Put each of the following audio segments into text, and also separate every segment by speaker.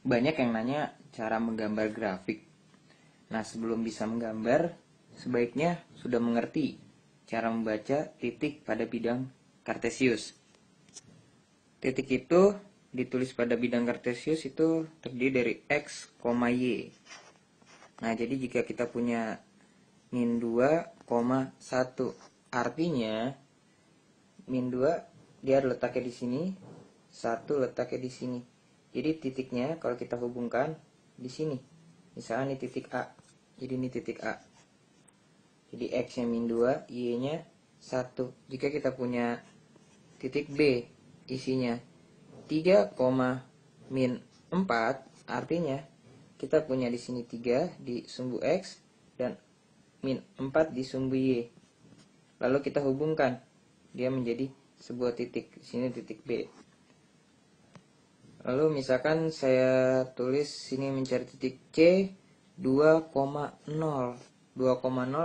Speaker 1: Banyak yang nanya cara menggambar grafik. Nah, sebelum bisa menggambar, sebaiknya sudah mengerti cara membaca titik pada bidang Kartesius. Titik itu ditulis pada bidang Kartesius itu terdiri dari X, Y. Nah, jadi jika kita punya min 2,1, artinya min 2 dia letaknya di sini, 1 letaknya di sini. Jadi titiknya kalau kita hubungkan di sini. Misalnya ini titik A. Jadi ini titik A. Jadi X-nya min 2, Y-nya 1. Jika kita punya titik B, isinya 3, min 4, artinya kita punya di sini 3 di sumbu X dan min 4 di sumbu Y. Lalu kita hubungkan, dia menjadi sebuah titik. Di sini titik B. Lalu misalkan saya tulis sini mencari titik C 2,0. 2,0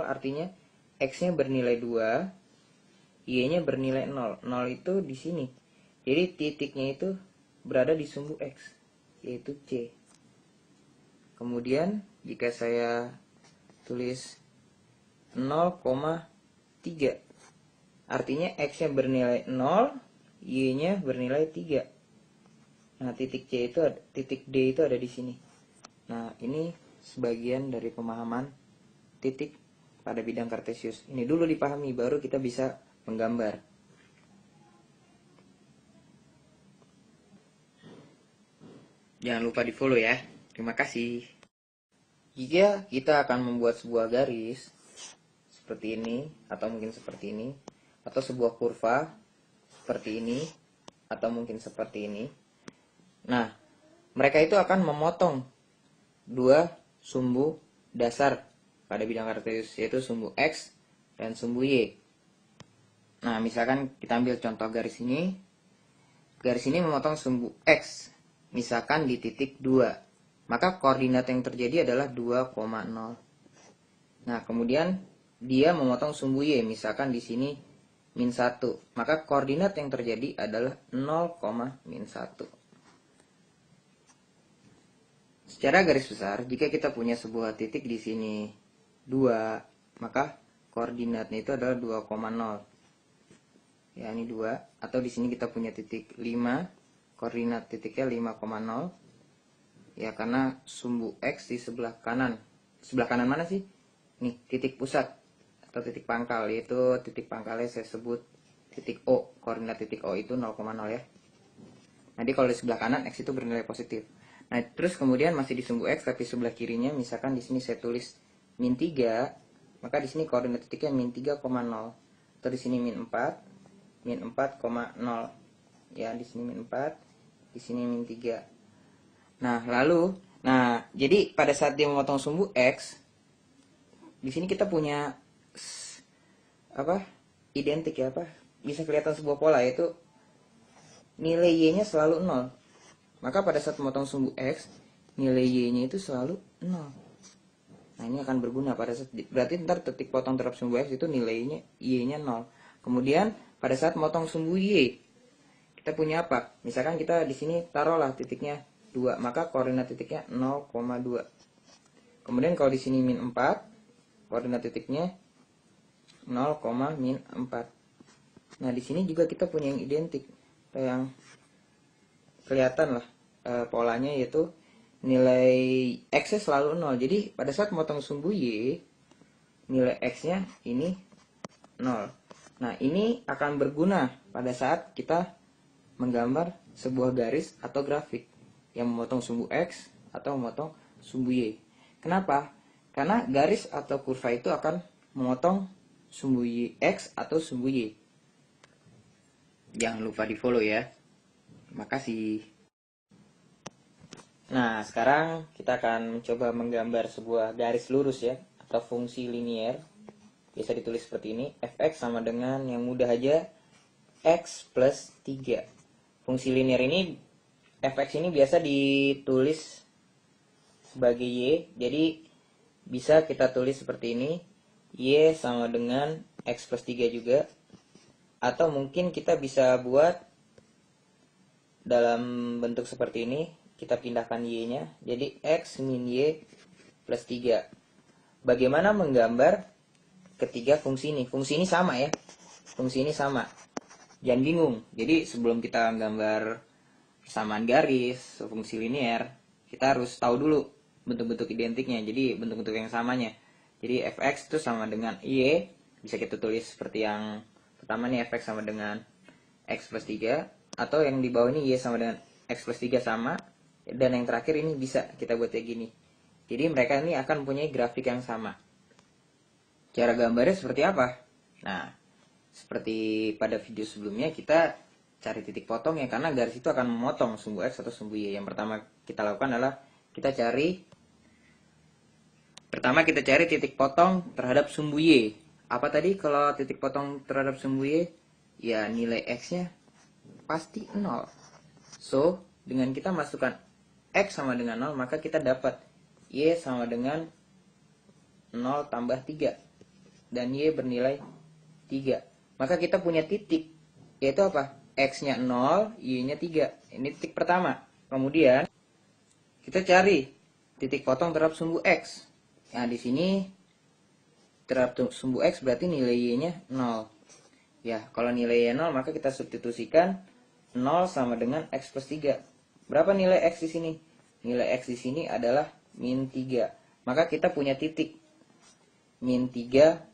Speaker 1: artinya X-nya bernilai 2, Y-nya bernilai 0. 0 itu di sini. Jadi titiknya itu berada di sumbu X, yaitu C. Kemudian jika saya tulis 0,3, artinya X-nya bernilai 0, Y-nya bernilai 3. Nah, titik C itu, titik D itu ada di sini. Nah, ini sebagian dari pemahaman titik pada bidang Kartesius. Ini dulu dipahami, baru kita bisa menggambar. Jangan lupa di follow ya. Terima kasih. Jika kita akan membuat sebuah garis seperti ini, atau mungkin seperti ini, atau sebuah kurva seperti ini, atau mungkin seperti ini. Nah, mereka itu akan memotong dua sumbu dasar pada bidang Kartesius, yaitu sumbu X dan sumbu Y. Nah, misalkan kita ambil contoh garis ini. Garis ini memotong sumbu X, misalkan di titik 2. Maka koordinat yang terjadi adalah 2,0. Nah, kemudian dia memotong sumbu Y, misalkan di sini min 1. Maka koordinat yang terjadi adalah 0,-1. Secara garis besar, jika kita punya sebuah titik di sini 2, maka koordinatnya itu adalah 2,0. Ya, ini 2. Atau di sini kita punya titik 5, koordinat titiknya 5,0. Ya, karena sumbu X di sebelah kanan. Sebelah kanan mana sih? Nih, titik pusat atau titik pangkal, yaitu titik pangkalnya saya sebut titik O. Koordinat titik O itu 0,0 ya. Jadi kalau di sebelah kanan X itu bernilai positif. Nah, terus kemudian masih di sumbu X, tapi sebelah kirinya misalkan di sini saya tulis min 3, maka di sini koordinat titiknya min 3,0. Atau di sini min 4, min 4,0. Ya, di sini min 4, di sini min 3. Nah, jadi pada saat dia memotong sumbu X, di sini kita punya identik ya, bisa kelihatan sebuah pola, yaitu nilai Y-nya selalu 0. Maka pada saat memotong sumbu X, nilai Y-nya itu selalu 0. Nah, ini akan berguna pada saat, berarti ntar titik potong terhadap sumbu X itu nilainya Y-nya 0. Kemudian pada saat memotong sumbu Y, kita punya apa? Misalkan kita di sini taruhlah titiknya 2, maka koordinat titiknya 0,2. Kemudian kalau di sini min 4, koordinat titiknya 0,-4. Nah, di sini juga kita punya yang identik, yang kelihatan lah polanya, yaitu nilai X-nya selalu 0. Jadi pada saat memotong sumbu Y, nilai X-nya ini 0. Nah, ini akan berguna pada saat kita menggambar sebuah garis atau grafik yang memotong sumbu X atau memotong sumbu Y. Kenapa? Karena garis atau kurva itu akan memotong sumbu Y X atau sumbu Y. Jangan lupa di follow ya. Terima kasih. Nah, sekarang kita akan mencoba menggambar sebuah garis lurus ya, atau fungsi linier. Bisa ditulis seperti ini, fx sama dengan yang mudah aja x plus 3. Fungsi linier ini, fx ini biasa ditulis sebagai y, jadi bisa kita tulis seperti ini, y sama dengan x plus 3 juga. Atau mungkin kita bisa buat dalam bentuk seperti ini, kita pindahkan Y-nya, jadi X min Y plus 3. Bagaimana menggambar ketiga fungsi ini? Fungsi ini sama ya, fungsi ini sama. Jangan bingung, jadi sebelum kita gambar persamaan garis, fungsi linear, kita harus tahu dulu bentuk-bentuk identiknya, jadi bentuk-bentuk yang samanya. Jadi fx itu sama dengan Y, bisa kita tulis seperti yang pertama nih, fx sama dengan X plus 3, atau yang di bawah ini Y sama dengan X plus 3 sama, dan yang terakhir ini bisa kita buat kayak gini. Jadi mereka ini akan punya grafik yang sama. Cara gambarnya seperti apa? Nah, seperti pada video sebelumnya, kita cari titik potong ya, karena garis itu akan memotong sumbu X atau sumbu Y. Yang pertama kita lakukan adalah kita cari titik potong terhadap sumbu Y. Apa tadi kalau titik potong terhadap sumbu Y? Ya nilai X-nya pasti 0. So, dengan kita masukkan X sama dengan 0, maka kita dapat Y sama dengan 0 tambah 3. Dan Y bernilai 3. Maka kita punya titik, yaitu apa? X-nya 0, Y-nya 3. Ini titik pertama. Kemudian kita cari titik potong terhadap sumbu X. Nah, di sini terhadap sumbu X berarti nilai Y-nya 0. Ya, kalau nilai Y 0, maka kita substitusikan 0 sama dengan X plus 3. Berapa nilai X di sini? Nilai X di sini adalah min 3. Maka kita punya titik min 3,0.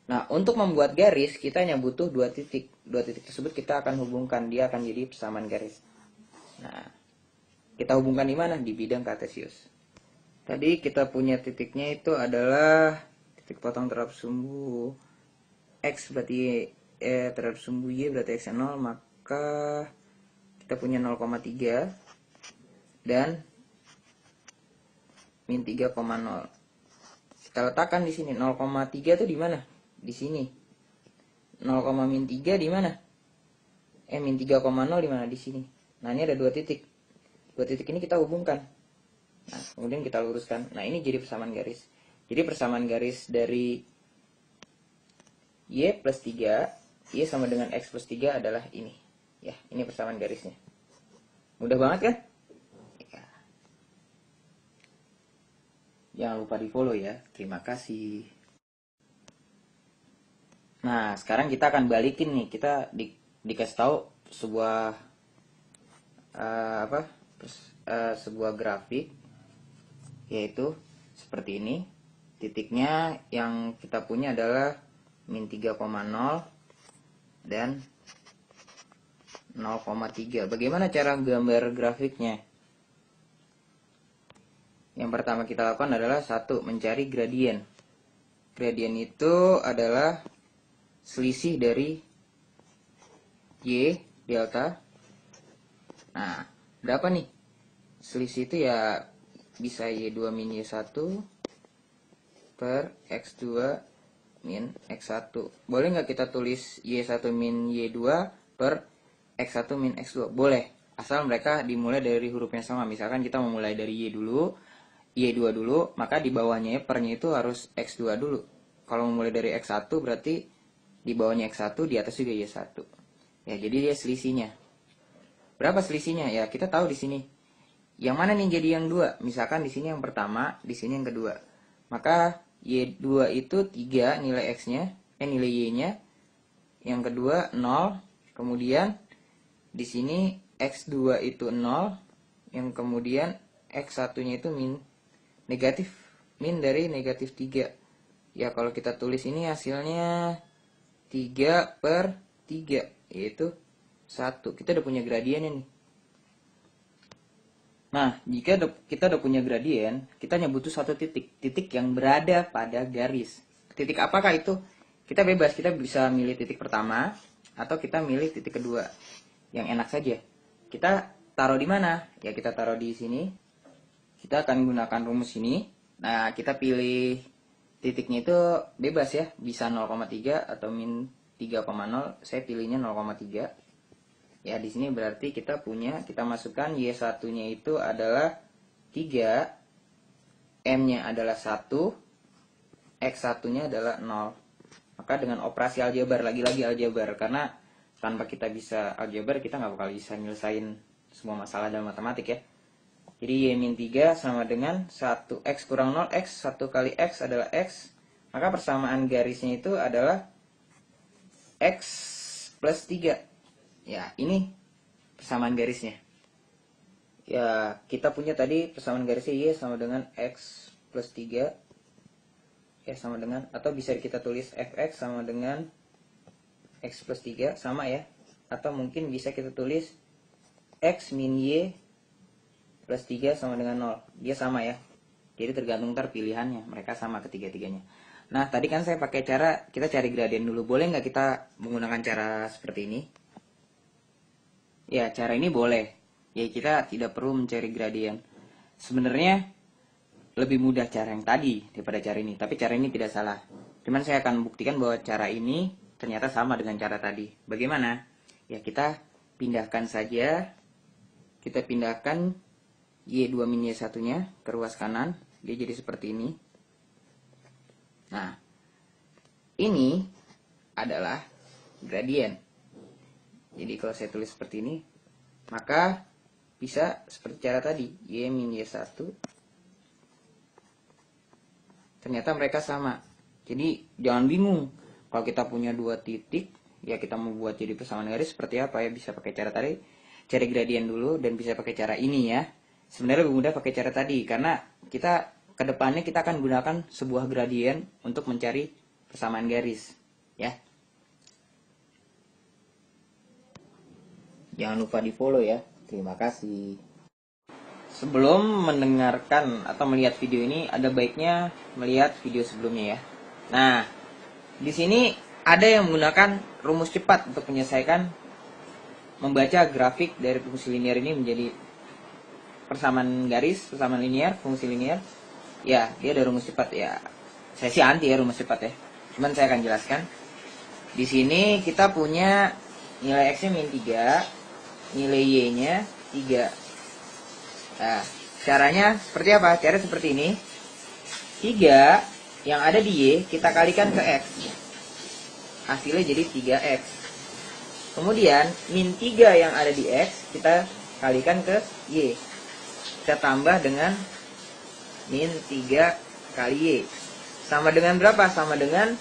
Speaker 1: Nah, untuk membuat garis, kita hanya butuh 2 titik. 2 titik tersebut kita akan hubungkan, dia akan jadi persamaan garis. Nah, kita hubungkan di mana? Di bidang kartesius. Tadi kita punya titiknya itu adalah titik potong terhadap sumbu X berarti terhadap sumbu Y berarti X 0, maka kita punya 0,3 dan min 3,0. Kita letakkan di sini 0,3 itu di mana? Di sini. 0, min 3 di mana? Min 3,0 di mana? Di sini. Nah, ini ada 2 titik. 2 titik ini kita hubungkan. Nah, kemudian kita luruskan. Nah, ini jadi persamaan garis. Jadi persamaan garis dari Y plus 3, Y sama dengan X plus 3 adalah ini. Ya, ini persamaan garisnya. Mudah banget kan? Ya. Jangan lupa di follow ya. Terima kasih. Nah, sekarang kita akan balikin nih. Kita dikasih tahu sebuah sebuah grafik, yaitu seperti ini. Titiknya yang kita punya adalah min 3,0 dan 0,3. Bagaimana cara gambar grafiknya? Yang pertama kita lakukan adalah mencari gradien. Gradien itu adalah selisih dari Y delta. Nah, berapa nih? Selisih itu ya bisa Y2 min Y1 per X2 min X1. Boleh nggak kita tulis Y1 min Y2 per X1 min X2? Boleh, asal mereka dimulai dari huruf yang sama. Misalkan kita memulai dari Y dulu, Y2 dulu, maka di bawahnya pernya itu harus X2 dulu. Kalau memulai dari X1 berarti di bawahnya X1, di atas juga Y1. Ya, jadi dia selisihnya. Berapa selisihnya? Ya, kita tahu di sini. Yang mana nih jadi yang 2? Misalkan di sini yang pertama, di sini yang kedua. Maka Y2 itu 3 nilai X-nya, nilai Y-nya. Yang kedua 0. Kemudian di sini X2 itu 0. Yang kemudian X1-nya itu negatif. Min dari negatif 3. Ya, kalau kita tulis ini hasilnya 3 per 3, yaitu 1. Kita udah punya gradiennya nih. Nah, jika kita udah punya gradien, kita hanya butuh 1 titik. Titik yang berada pada garis. Titik apakah itu? Kita bebas, kita bisa milih titik pertama, atau kita milih titik kedua. Yang enak saja. Kita taruh di mana? Ya, kita taruh di sini. Kita akan gunakan rumus ini. Nah, kita pilih titiknya itu bebas ya, bisa 0,3 atau min 3,0. Saya pilihnya 0,3. Ya, di sini berarti kita masukkan Y1-nya itu adalah 3, M-nya adalah 1, X1-nya adalah 0. Maka dengan operasi aljabar, lagi-lagi aljabar, karena tanpa kita bisa aljabar kita nggak bakal bisa nyelesain semua masalah dalam matematik ya. Jadi Y-3 sama dengan 1x kurang 0x, 1 kali x adalah x. Maka persamaan garisnya itu adalah x plus 3. Ya, ini persamaan garisnya. Ya, kita punya tadi persamaan garisnya Y sama dengan x plus 3. Ya, sama dengan, atau bisa kita tulis fx sama dengan x plus 3, sama ya. Atau mungkin bisa kita tulis x min y plus 3 sama dengan 0. Dia sama ya. Jadi tergantung ntar pilihannya. Mereka sama ketiga-tiganya. Nah, tadi kan saya pakai cara, kita cari gradien dulu. Boleh nggak kita menggunakan cara seperti ini? Ya, cara ini boleh. Ya, kita tidak perlu mencari gradien. Sebenarnya lebih mudah cara yang tadi daripada cara ini. Tapi cara ini tidak salah. Cuman saya akan buktikan bahwa cara ini ternyata sama dengan cara tadi. Bagaimana? Ya, kita pindahkan saja. Kita pindahkan Y2 min Y1-nya ke ruas kanan. Dia jadi seperti ini. Nah, ini adalah gradien. Jadi kalau saya tulis seperti ini, maka bisa seperti cara tadi. Y min Y1. Ternyata mereka sama. Jadi jangan bingung. Kalau kita punya dua titik, ya kita mau buat jadi persamaan garis seperti apa ya. Bisa pakai cara tadi. Cari gradien dulu dan bisa pakai cara ini ya. Sebenarnya lebih mudah pakai cara tadi karena kita kedepannya kita akan gunakan sebuah gradien untuk mencari persamaan garis ya. Jangan lupa di follow ya. Terima kasih. Sebelum mendengarkan atau melihat video ini, ada baiknya melihat video sebelumnya ya. Nah, di sini ada yang menggunakan rumus cepat untuk menyelesaikan membaca grafik dari fungsi linear ini menjadi persamaan garis, persamaan linear, fungsi linear. Ya, dia ada rumus cepat ya. Saya sih anti ya rumus cepat ya. Cuman saya akan jelaskan. Di sini kita punya nilai x-nya min 3, nilai y-nya 3. Nah, caranya seperti apa? Cara seperti ini. 3 yang ada di y kita kalikan ke x. Hasilnya jadi 3x. Kemudian min 3 yang ada di x kita kalikan ke y. Kita tambah dengan min 3 kali y. Sama dengan berapa? Sama dengan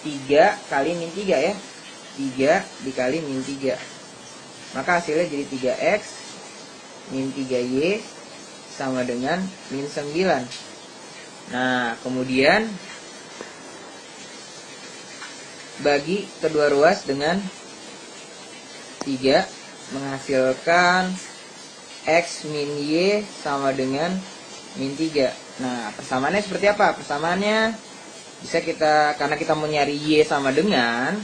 Speaker 1: 3 kali min 3 ya. 3 dikali min 3. Maka hasilnya jadi 3x min 3y sama dengan min 9. Nah, kemudian bagi kedua ruas dengan 3 menghasilkan x min y sama dengan min 3. Nah, persamaannya seperti apa? Persamaannya bisa kita, karena kita mau nyari y sama dengan,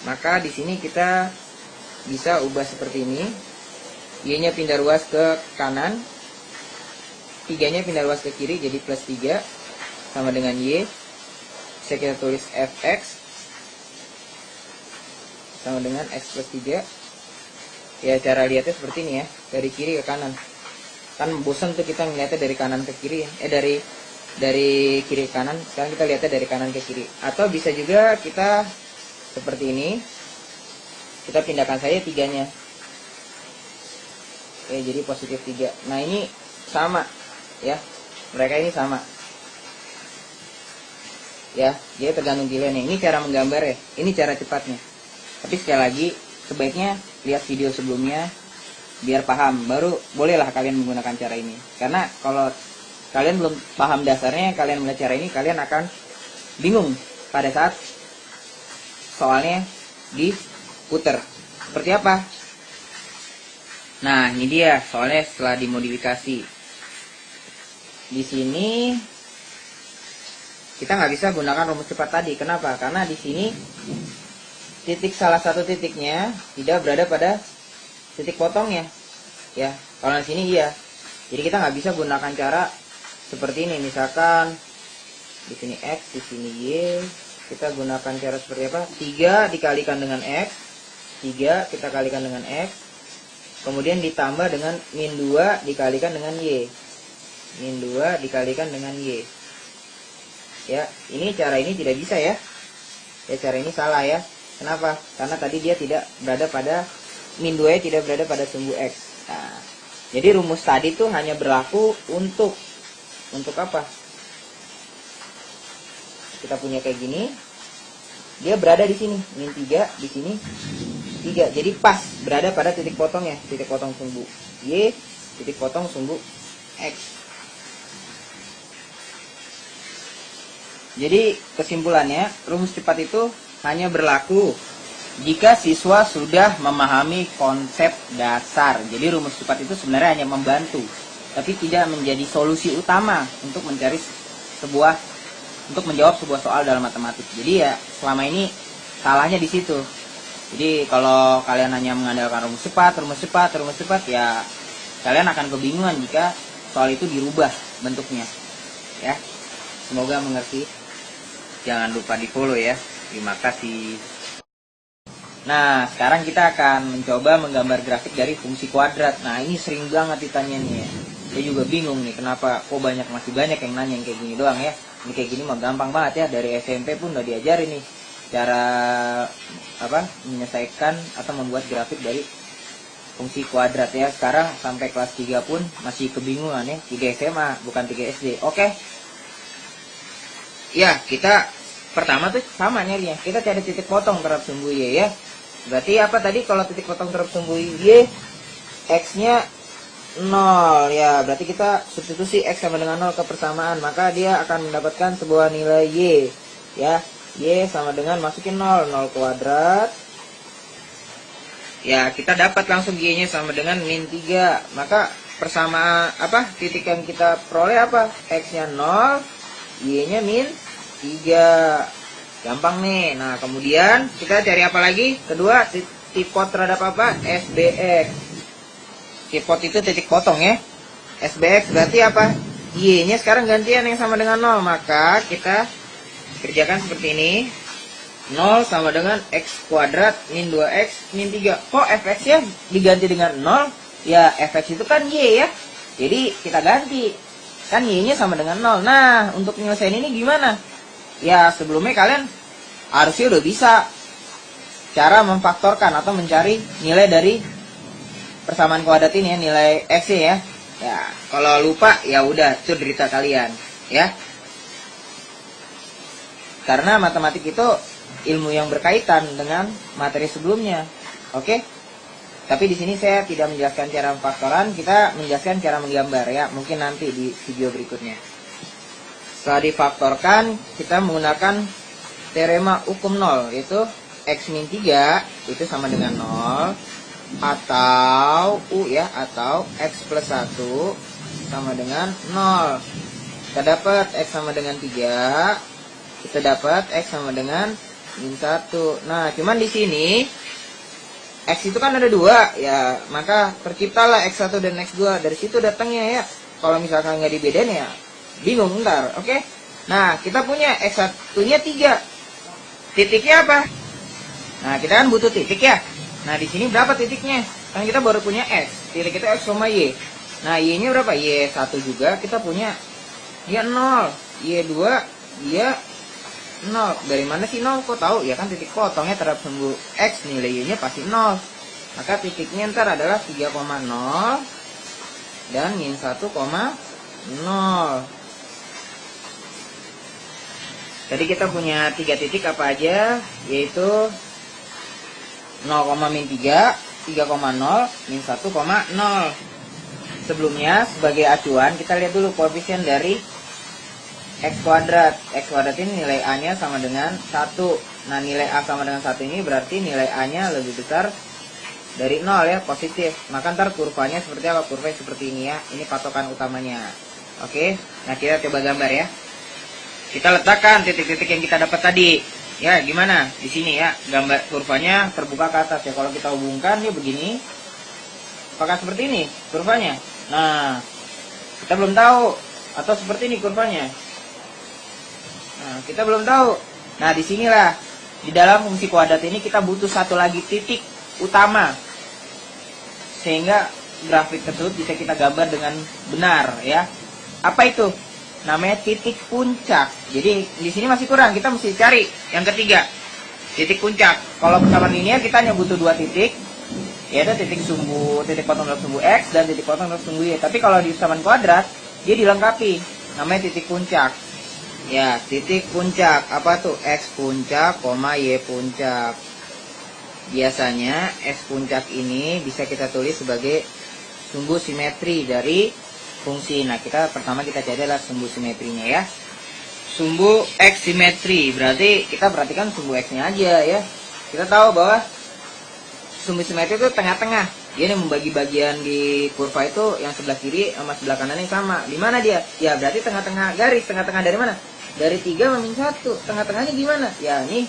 Speaker 1: maka di sini kita bisa ubah seperti ini. Y-nya pindah ruas ke kanan, 3-nya pindah ruas ke kiri, jadi plus 3 sama dengan y. Bisa kita tulis fx sama dengan x plus 3. Ya, cara lihatnya seperti ini ya, dari kiri ke kanan. Kan bosan tuh kita ngeliatnya dari kanan ke kiri ya. Dari kiri ke kanan. Sekarang kita lihatnya dari kanan ke kiri. Atau bisa juga kita seperti ini. Kita pindahkan saja 3-nya. Oke, jadi positif 3. Nah, ini sama ya. Mereka ini sama. Ya, jadi tergantung pilihannya. Ini cara menggambar ya. Ini cara cepatnya. Tapi sekali lagi, sebaiknya lihat video sebelumnya biar paham, baru bolehlah kalian menggunakan cara ini. Karena kalau kalian belum paham dasarnya, kalian melihat cara ini, kalian akan bingung pada saat soalnya diputer. Seperti apa? Nah, ini dia soalnya setelah dimodifikasi. Di sini kita nggak bisa gunakan rumus cepat tadi. Kenapa? Karena di sini salah satu titiknya tidak berada pada titik potongnya. Ya, kalau di sini iya. Jadi kita nggak bisa gunakan cara seperti ini. Misalkan di sini x, di sini y. Kita gunakan cara seperti apa? 3 dikalikan dengan x. 3 kita kalikan dengan x. Kemudian ditambah dengan min 2 dikalikan dengan y. Min 2 dikalikan dengan y. Ya, ini cara ini tidak bisa ya. Ya, cara ini salah ya. Kenapa? Karena tadi dia tidak berada pada min 2 tidak berada pada sumbu x. Nah, jadi rumus tadi tuh hanya berlaku untuk apa? Kita punya kayak gini, dia berada di sini, min 3, di sini 3. Jadi pas berada pada titik potongnya, titik potong sumbu Y, titik potong sumbu X. Jadi kesimpulannya, rumus cepat itu hanya berlaku jika siswa sudah memahami konsep dasar. Jadi rumus cepat itu sebenarnya hanya membantu, tapi tidak menjadi solusi utama untuk menjawab sebuah soal dalam matematik. Jadi ya selama ini salahnya di situ. Jadi kalau kalian hanya mengandalkan rumus cepat, ya kalian akan kebingungan jika soal itu dirubah bentuknya. Ya, semoga mengerti. Jangan lupa di follow ya. Terima kasih. Nah, sekarang kita akan mencoba menggambar grafik dari fungsi kuadrat. Nah, ini sering banget ditanya nih ya. Saya juga bingung nih, kenapa kok masih banyak yang nanya yang kayak gini doang ya. Ini kayak gini mah gampang banget ya, dari SMP pun udah diajarin nih cara menyelesaikan atau membuat grafik dari fungsi kuadrat ya. Sekarang sampai kelas 3 pun masih kebingungan ya, 3 SMA bukan 3 SD. Oke. Ya, kita pertama tuh sama nyarinya. Kita cari titik potong terhadap sumbu Y ya. Berarti apa tadi kalau titik potong terhadap sumbu Y, X-nya 0 ya. Berarti kita substitusi X sama dengan 0 ke persamaan, maka dia akan mendapatkan sebuah nilai Y ya. Y sama dengan masukin 0 kuadrat. Ya, kita dapat langsung Y-nya sama dengan min 3. Maka persamaan titik yang kita peroleh apa? X-nya 0, Y-nya min 3. Gampang nih. Nah, kemudian kita cari apa lagi? Kedua, tipot terhadap apa? SBX. Tipot itu titik potong ya. SBX berarti apa? Y-nya sekarang gantian yang sama dengan 0. Maka kita kerjakan seperti ini. 0 sama dengan X kuadrat min 2X min 3. Kok fx-nya diganti dengan 0? Ya, fx itu kan Y ya. Jadi kita ganti. Kan Y-nya sama dengan 0. Nah, untuk menyelesaikan ini gimana? Ya, sebelumnya kalian harusnya udah bisa cara memfaktorkan atau mencari nilai dari persamaan kuadrat ini ya, nilai X ya. Ya, kalau lupa ya udah, itu derita kalian ya. Karena matematik itu ilmu yang berkaitan dengan materi sebelumnya. Oke? Tapi di sini saya tidak menjelaskan cara pemfaktoran, kita menjelaskan cara menggambar ya. Mungkin nanti di video berikutnya. Setelah difaktorkan, kita menggunakan teorema hukum 0, yaitu X min 3 itu sama dengan 0, atau U ya, atau X plus 1 sama dengan 0. Kita dapat X sama dengan 3, kita dapat X sama dengan min 1. Nah, cuman di sini X itu kan ada 2 ya, maka terciptalah X1 dan X2. Dari situ datangnya ya. Kalau misalkan nggak dibedain ya bingung ntar. Oke. Nah, kita punya X1 nya 3. Titiknya apa? Nah, kita kan butuh titik ya. Nah, di sini berapa titiknya? Kan kita baru punya X. Titik itu X, Y. Nah, Y nya berapa? Y1 juga kita punya. Ya 0. Y2 dia 0. Dari mana sih 0? Kok tahu? Ya kan titik potongnya terhadap sumbu X, nilai Y-nya pasti 0. Maka titiknya ntar adalah 3,0 dan min 1,0. Jadi kita punya 3 titik apa aja? Yaitu 0, min 3, 3,0, min 1,0. Sebelumnya sebagai acuan kita lihat dulu koefisien dari X kuadrat. X kuadrat ini nilai A-nya sama dengan 1. Nah, nilai A sama dengan 1 ini berarti nilai A-nya lebih besar dari 0 ya, positif. Maka ntar kurvanya seperti apa? Kurvanya seperti ini ya. Ini patokan utamanya. Oke. Nah, kita coba gambar ya. Kita letakkan titik-titik yang kita dapat tadi. Ya, gimana? Di sini ya, gambar kurvanya terbuka ke atas ya. Kalau kita hubungkan ya begini. Apakah seperti ini kurvanya? Nah, kita belum tahu. Atau seperti ini kurvanya. Nah, kita belum tahu. Nah, disinilah di dalam fungsi kuadrat ini kita butuh satu lagi titik utama sehingga grafik tersebut bisa kita gambar dengan benar ya. Apa itu? Namanya titik puncak. Jadi di sini masih kurang, kita mesti cari yang ketiga, titik puncak. Kalau persamaan linear kita hanya butuh 2 titik yaitu titik potong dalam sumbu X dan titik potong dalam sumbu Y. Tapi kalau di usapan kuadrat, dia dilengkapi, namanya titik puncak. Ya, titik puncak, apa tuh? X puncak, Y puncak. Biasanya X puncak ini bisa kita tulis sebagai sumbu simetri dari fungsi. Nah, pertama kita cari adalah sumbu simetrinya ya. Sumbu X simetri, berarti kita perhatikan sumbu X-nya aja ya. Kita tahu bahwa sumbu simetri itu tengah-tengah. Dia nih membagi bagian di kurva itu yang sebelah kiri sama sebelah kanannya sama. Di mana dia? Ya, berarti tengah-tengah garis. Tengah-tengah dari mana? Dari 3 sama min 1. Tengah-tengahnya gimana? Ya, ini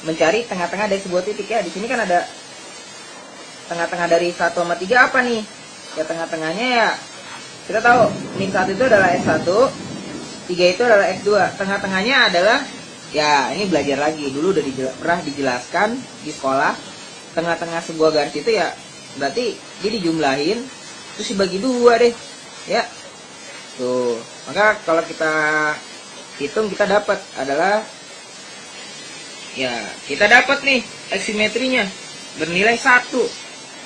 Speaker 1: mencari tengah-tengah dari sebuah titik ya. Di sini kan ada tengah-tengah dari 1 sama 3 apa nih? Ya, tengah-tengahnya ya kita tahu min 1 itu adalah X1, 3 itu adalah X2. Tengah-tengahnya adalah, ya ini belajar lagi, dulu udah pernah dijelaskan di sekolah. Tengah-tengah sebuah garis itu ya berarti dia dijumlahin terus dibagi 2 deh ya. Tuh, maka kalau kita hitung kita dapat adalah, ya kita dapat nih X simetrinya bernilai 1.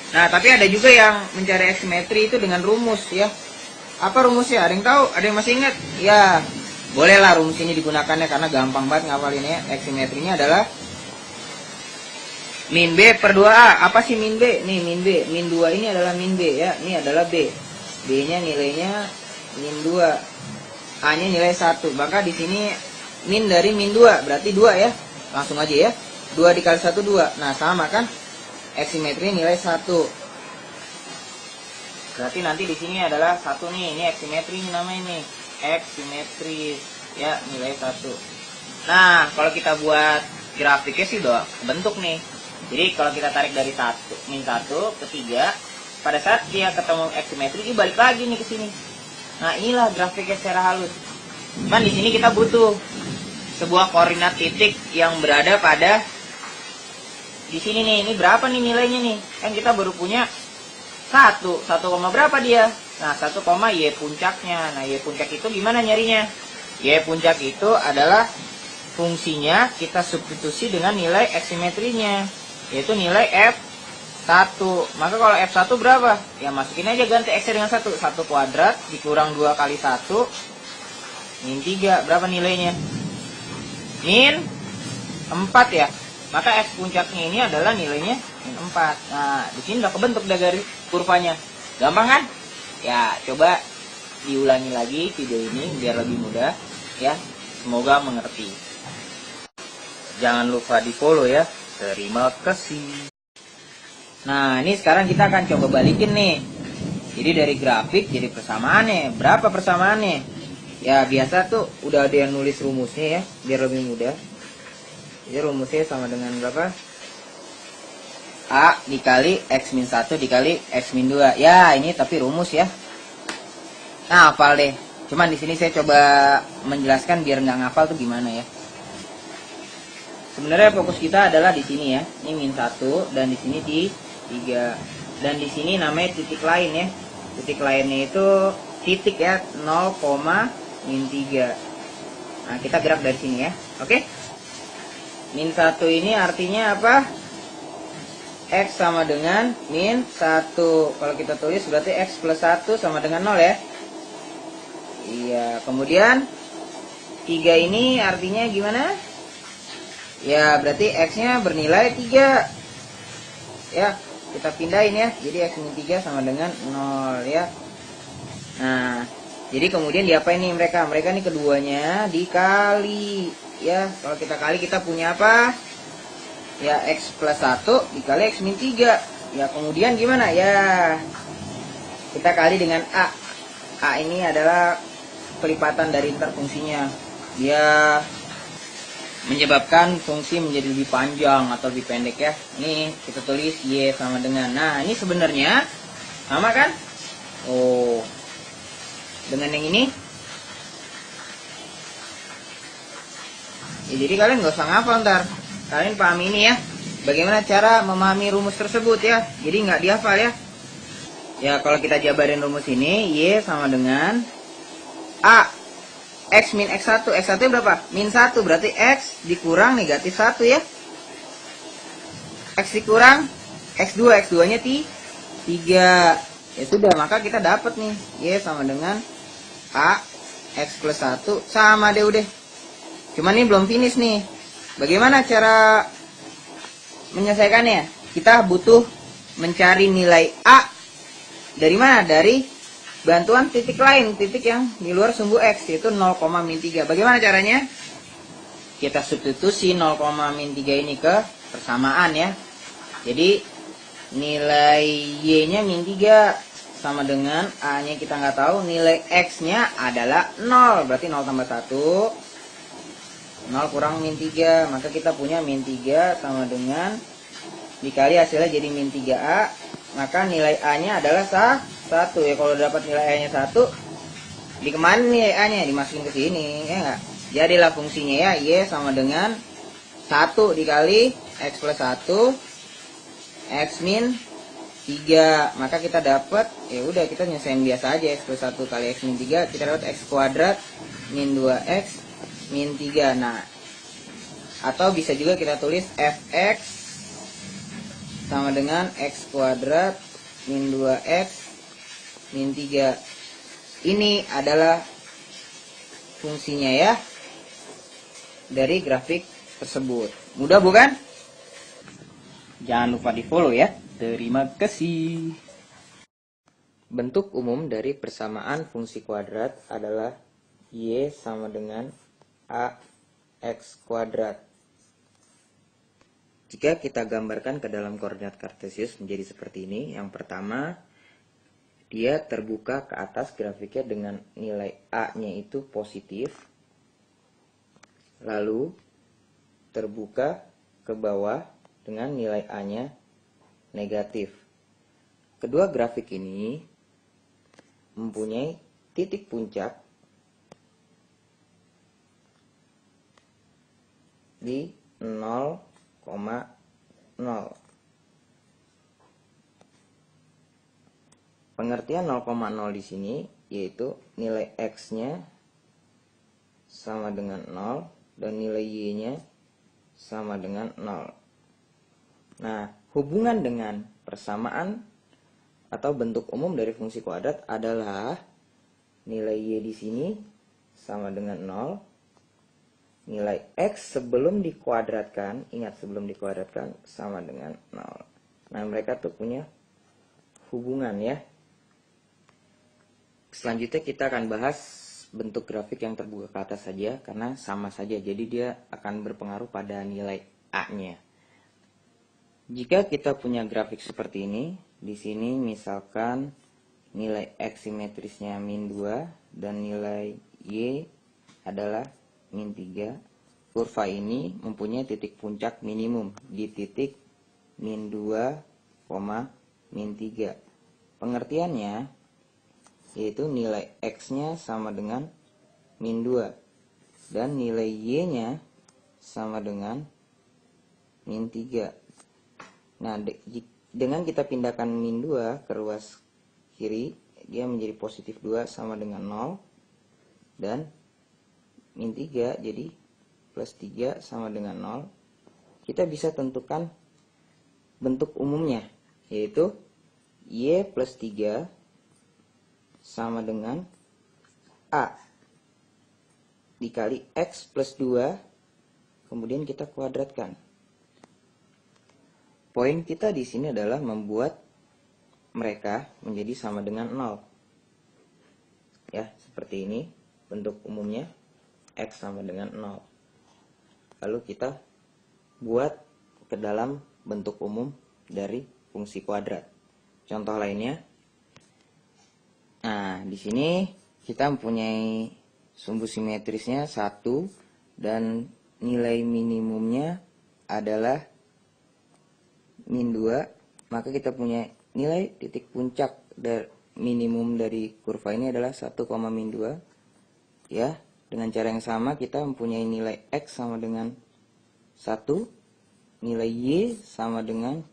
Speaker 1: Nah, tapi ada juga yang mencari X simetri itu dengan rumus ya. Apa rumusnya? Ada yang tahu? Ada yang masih ingat? Ya, bolehlah rumus ini digunakannya karena gampang banget ngapalinnya. X simetrinya adalah min B per 2A. Apa sih min B? Nih min B. Min 2 ini adalah min B ya. Ini adalah B. B-nya nilainya min 2. A-nya nilai 1. Maka di sini min dari min 2. Berarti 2 ya. Langsung aja ya. 2 dikali 1, 2. Nah, sama kan? X simetri nilai 1. Berarti nanti di sini adalah 1 nih. Ini X simetri namanya nih. X simetri ya, nilai 1. Nah, kalau kita buat grafiknya sih udah bentuk nih. Jadi kalau kita tarik dari min 1 ke 3, pada saat dia ketemu X simetri, dia balik lagi nih ke sini. Nah, inilah grafiknya secara halus. Cuman di sini kita butuh sebuah koordinat titik yang berada pada di sini nih. Ini berapa nih nilainya nih? Kan kita baru punya 1 berapa dia? Nah, 1, Y puncaknya. Nah, Y puncak itu gimana nyarinya? Y puncak itu adalah fungsinya kita substitusi dengan nilai X simetrinya, yaitu nilai F1. Maka kalau F1 berapa? Ya masukin aja, ganti X dengan 1. 1 kuadrat dikurang 2 kali 1 min 3. Berapa nilainya? Min 4 ya. Maka X puncaknya ini adalah nilainya min 4. Nah, di sini udah kebentuk dari kurvanya. Gampang kan? Ya, coba diulangi lagi video ini biar lebih mudah ya. Semoga mengerti. Jangan lupa di-follow ya. Terima kasih. Nah, ini sekarang kita akan coba balikin nih. Jadi dari grafik jadi persamaannya. Berapa persamaannya? Ya, biasa tuh udah ada yang nulis rumusnya ya, biar lebih mudah. Jadi rumusnya sama dengan berapa? A dikali X min 1 dikali X min 2. Ya, ini tapi rumus ya. Nah, hafal deh. Cuman di sini saya coba menjelaskan biar nggak ngafal tuh gimana ya. Sebenarnya fokus kita adalah di sini ya. Ini min 1 dan di sini di 3. Dan di sini namanya titik lain ya. Titik lainnya itu titik ya, 0, min 3. Nah, kita gerak dari sini ya. Oke? Min 1 ini artinya apa? X sama dengan min 1. Kalau kita tulis berarti X plus 1 sama dengan 0 ya. Iya, kemudian 3 ini artinya gimana? Ya, berarti X-nya bernilai 3. Ya, kita pindahin ya. Jadi X min 3 sama dengan 0 ya. Nah, jadi kemudian diapain nih mereka? Mereka nih keduanya dikali. Ya, kalau kita kali kita punya apa? Ya, X plus 1 dikali X min 3. Ya, kemudian gimana? Ya, kita kali dengan A. A ini adalah kelipatan dari interfungsinya. Dia menyebabkan fungsi menjadi lebih panjang atau lebih pendek ya. Ini kita tulis Y sama dengan. Nah, ini sebenarnya sama kan? Oh, dengan yang ini. Ya, jadi kalian nggak usah ngafal ntar. Kalian pahami ini ya. Bagaimana cara memahami rumus tersebut ya. Jadi nggak dihafal ya. Ya, kalau kita jabarin rumus ini, Y sama dengan A. X min X1. X1 berapa? Min 1. Berarti X dikurang negatif 1 ya. X dikurang X2. X2 nya 3. Ya sudah, maka kita dapat nih Y sama dengan A X plus 1 sama deh udah. Cuman ini belum finish nih. Bagaimana cara menyelesaikannya? Kita butuh mencari nilai A dari mana? Dari bantuan titik lain, titik yang di luar sumbu X, yaitu 0,-3. Bagaimana caranya? Kita substitusi 0,-3 ini ke persamaan ya. Jadi nilai Y-nya -3 sama dengan A-nya kita nggak tahu, nilai X-nya adalah 0. Berarti 0 tambah 1, 0 kurang -3. Maka kita punya -3 sama dengan dikali hasilnya jadi -3A. Maka nilai A-nya adalah 1 ya. Kalau dapat nilai A-nya 1, di kemana nilai A-nya? Dimasukin ke sini ya nggak? Jadilah fungsinya ya Y sama dengan 1 dikali X plus 1 X min 3. Maka kita dapat, ya udah kita nyesain biasa aja, X plus 1 kali X min 3, kita dapat X kuadrat min 2X min 3. Nah, atau bisa juga kita tulis Fx sama dengan X kuadrat min 2X min 3. Ini adalah fungsinya ya dari grafik tersebut. Mudah bukan? Jangan lupa di follow ya. Terima kasih. Bentuk umum dari persamaan fungsi kuadrat adalah Y sama dengan AX kuadrat. Jika kita gambarkan ke dalam koordinat kartesius menjadi seperti ini. Yang pertama, dia terbuka ke atas grafiknya dengan nilai A-nya itu positif. Lalu terbuka ke bawah dengan nilai A-nya negatif. Kedua grafik ini mempunyai titik puncak di 0,0. Pengertian 0,0 di sini yaitu nilai X-nya sama dengan 0 dan nilai Y-nya sama dengan 0. Nah, hubungan dengan persamaan atau bentuk umum dari fungsi kuadrat adalah nilai Y di sini sama dengan 0. Nilai X sebelum dikuadratkan, ingat sebelum dikuadratkan sama dengan 0. Nah, mereka tuh punya hubungan ya. Selanjutnya kita akan bahas bentuk grafik yang terbuka ke atas saja karena sama saja, jadi dia akan berpengaruh pada nilai A-nya. Jika kita punya grafik seperti ini, di sini misalkan nilai X simetrisnya -2 dan nilai Y adalah -3. Kurva ini mempunyai titik puncak minimum di titik -2, -3. Pengertiannya yaitu nilai X-nya sama dengan -2 dan nilai Y-nya sama dengan -3. Nah, dengan kita pindahkan -2 ke ruas kiri, dia menjadi positif 2 sama dengan 0 dan -3 jadi plus 3 sama dengan 0. Kita bisa tentukan bentuk umumnya, yaitu Y plus 3 sama dengan A dikali X plus 2, kemudian kita kuadratkan. Poin kita di sini adalah membuat mereka menjadi sama dengan 0. Ya, seperti ini bentuk umumnya, X sama dengan 0. Lalu kita buat ke dalam bentuk umum dari fungsi kuadrat. Contoh lainnya, nah, di sini kita mempunyai sumbu simetrisnya 1 dan nilai minimumnya adalah -2. Maka kita punya nilai titik puncak dari minimum dari kurva ini adalah 1,-2. Ya, dengan cara yang sama kita mempunyai nilai X sama dengan 1, nilai Y sama dengan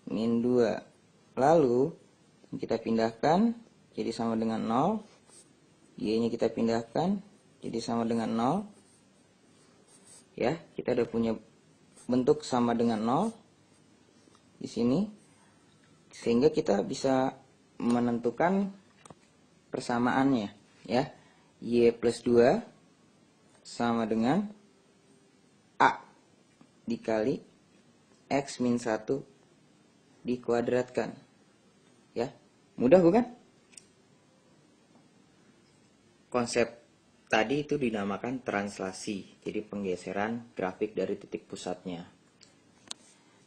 Speaker 1: -2. Lalu kita pindahkan jadi sama dengan 0. Y-nya kita pindahkan jadi sama dengan 0. Ya, kita udah punya bentuk sama dengan 0 di sini. sehingga kita bisa menentukan persamaannya ya. Y plus 2 sama dengan A dikali X min 1 dikuadratkan. Ya, mudah bukan? Konsep tadi itu dinamakan translasi, jadi penggeseran grafik dari titik pusatnya.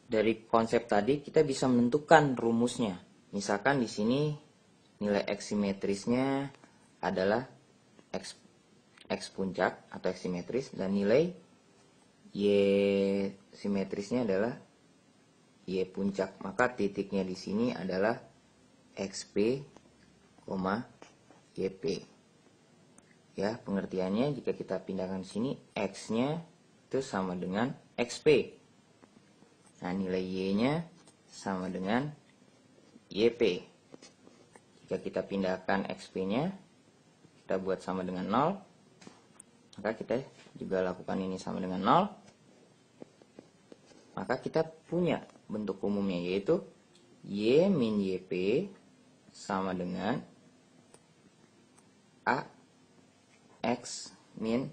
Speaker 1: Dari konsep tadi kita bisa menentukan rumusnya. Misalkan di sini nilai X simetrisnya adalah X puncak atau X simetris, dan nilai Y simetrisnya adalah Y puncak. Maka titiknya di sini adalah XP, YP. Ya, pengertiannya jika kita pindahkan sini, X-nya itu sama dengan XP. Nah, nilai Y-nya sama dengan YP. Jika kita pindahkan XP-nya, kita buat sama dengan 0, maka kita juga lakukan ini sama dengan 0. Maka kita punya bentuk umumnya, yaitu Y min YP sama dengan A X min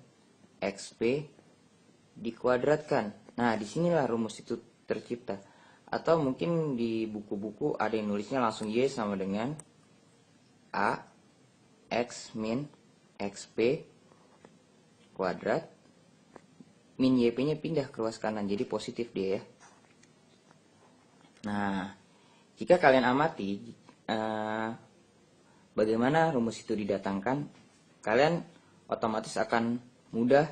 Speaker 1: XP dikuadratkan. Nah, disinilah rumus itu tercipta. Atau mungkin di buku-buku ada yang nulisnya langsung Y sama dengan A X min XP kuadrat, min YP-nya pindah ke ruas kanan, jadi positif dia ya. Nah, jika kalian amati bagaimana rumus itu didatangkan, kalian otomatis akan mudah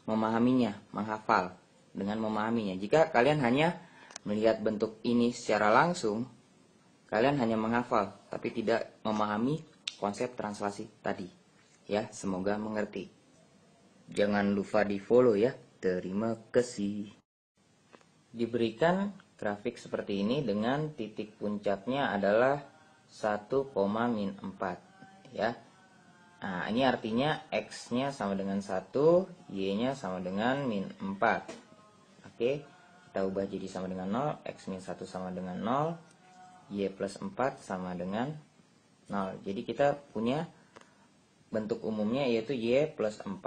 Speaker 1: memahaminya, menghafal dengan memahaminya. Jika kalian hanya melihat bentuk ini secara langsung, kalian hanya menghafal tapi tidak memahami konsep translasi tadi. Ya, semoga mengerti. Jangan lupa di-follow ya. Terima kasih. Diberikan grafik seperti ini dengan titik puncaknya adalah 1,-4 ya. Nah, ini artinya X-nya sama dengan 1, Y-nya sama dengan min 4. Oke, kita ubah jadi sama dengan 0, X min 1 sama dengan 0, Y plus 4 sama dengan 0. Jadi kita punya bentuk umumnya yaitu Y plus 4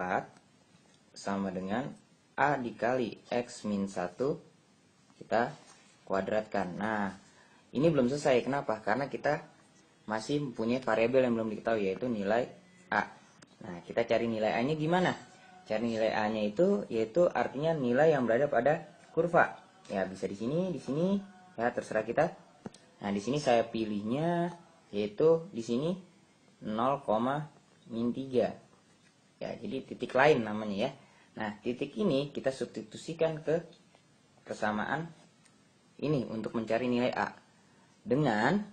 Speaker 1: sama dengan A dikali X min 1 kita kuadratkan. Nah, ini belum selesai. Kenapa? Karena kita masih mempunyai variabel yang belum diketahui, yaitu nilai A. Nah, kita cari nilai A-nya gimana? Cari nilai A-nya itu yaitu artinya nilai yang berada pada kurva. Ya, bisa di sini, ya terserah kita. Nah, di sini saya pilihnya yaitu di sini 0,-3. Ya, jadi titik lain namanya ya. Nah, titik ini kita substitusikan ke persamaan ini untuk mencari nilai A. Dengan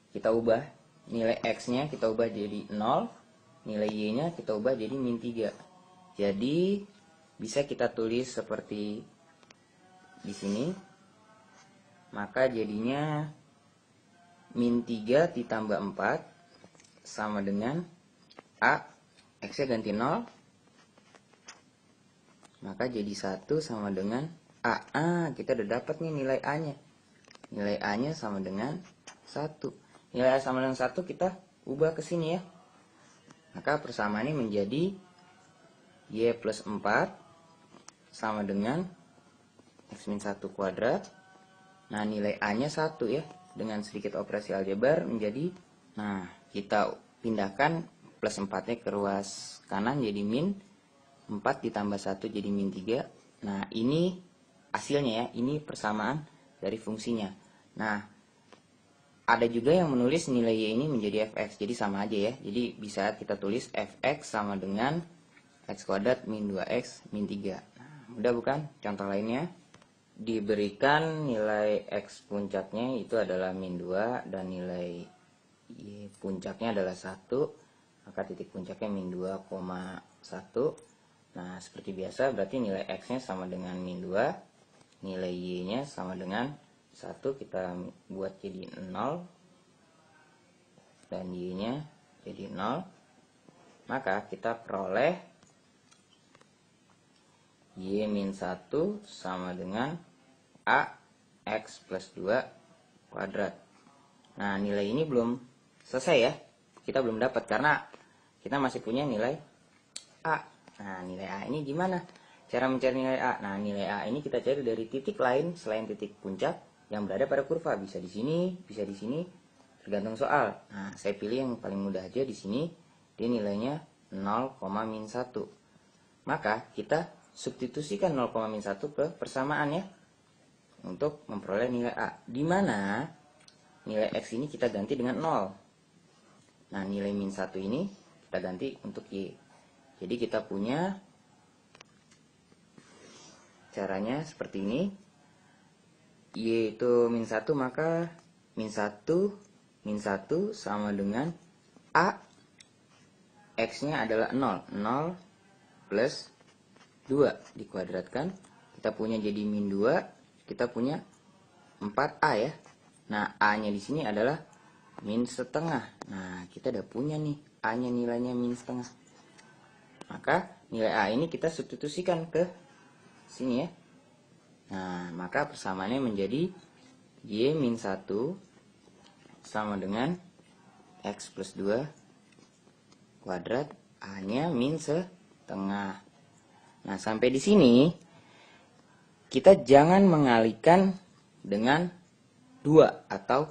Speaker 1: kita ubah nilai X-nya kita ubah jadi 0, nilai Y-nya kita ubah jadi min 3. Jadi bisa kita tulis seperti di sini. Maka jadinya min 3 ditambah 4 sama dengan A, X-nya ganti 0. Maka jadi 1 sama dengan A. Kita udah dapat nih nilai A-nya. Nilai A-nya sama dengan 1. Nilai A sama dengan 1 kita ubah ke sini ya. Maka persamaan ini menjadi Y plus 4 sama dengan X min 1 kuadrat. Nah, nilai A-nya 1 ya. Dengan sedikit operasi aljabar menjadi, nah, kita pindahkan plus 4-nya ke ruas kanan jadi min 4 ditambah 1 jadi min 3. Nah, ini hasilnya ya. Ini persamaan dari fungsinya. Nah, ada juga yang menulis nilai Y ini menjadi fx, jadi sama aja ya. Jadi bisa kita tulis fx sama dengan x kuadrat min 2x min 3. Nah, mudah bukan? Contoh lainnya, diberikan nilai x puncaknya itu adalah min 2 dan nilai Y puncaknya adalah 1, maka titik puncaknya min 2,1. Nah, seperti biasa berarti nilai x-nya sama dengan min 2, nilai Y-nya sama dengan 1, kita buat jadi 0 dan Y-nya jadi 0. Maka kita peroleh Y min 1 sama dengan A X plus 2 kuadrat. Nah, nilai ini belum selesai ya. Kita belum dapat karena kita masih punya nilai A. Nah, nilai A ini gimana? Cara mencari nilai A. Nah, nilai A ini kita cari dari titik lain selain titik puncak yang berada pada kurva. Bisa di sini, bisa di sini, tergantung soal. Nah, saya pilih yang paling mudah aja di sini. Dia nilainya 0,-1. Maka kita substitusikan 0,-1 ke persamaan ya, untuk memperoleh nilai A. Di mana nilai X ini kita ganti dengan 0. Nah, nilai -1 ini kita ganti untuk Y. Jadi kita punya caranya seperti ini. Y itu -1, maka -1 sama dengan A. X-nya adalah 0. 0 plus 2 dikuadratkan. Kita punya jadi -2. Kita punya 4A ya. Nah, A-nya di sini adalah -setengah. Nah, kita udah punya nih A-nya, nilainya -setengah. Maka nilai A ini kita substitusikan ke sini ya. Nah, maka persamaannya menjadi Y-1 sama dengan X plus 2 kuadrat, A-nya -setengah. Nah, sampai di sini kita jangan mengalihkan dengan 2 atau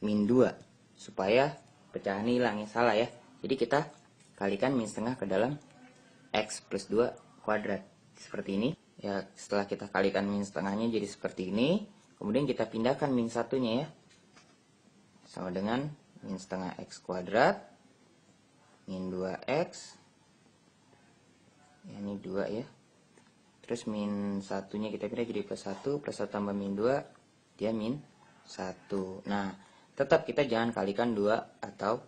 Speaker 1: -2 supaya pecahan hilang ya, salah ya. Jadi kita kalikan -setengah ke dalam X plus 2 kuadrat seperti ini ya. Setelah kita kalikan -setengahnya jadi seperti ini, kemudian kita pindahkan -1-nya ya, sama dengan -setengah X kuadrat -2X ya, ini 2 ya. Terus -1-nya kita pindah jadi +1 tambah -2 dia -1. Nah, tetap kita jangan kalikan 2 atau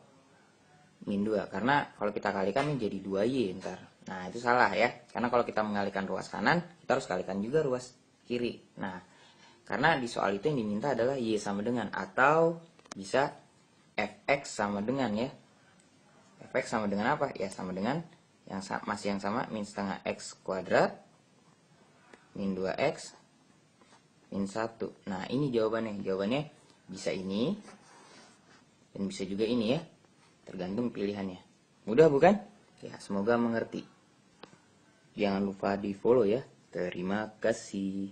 Speaker 1: -2, karena kalau kita kalikan ini jadi 2Y ntar. Nah, itu salah ya, karena kalau kita mengalihkan ruas kanan, kita harus kalikan juga ruas kiri. Nah, karena di soal itu yang diminta adalah Y sama dengan, atau bisa Fx sama dengan ya. Fx sama dengan apa? Ya sama dengan masih yang sama, -setengah X kuadrat -2X -1. Nah, ini jawabannya bisa ini dan bisa juga ini ya, tergantung pilihannya. Mudah bukan? Ya, semoga mengerti. Jangan lupa di follow ya. Terima kasih.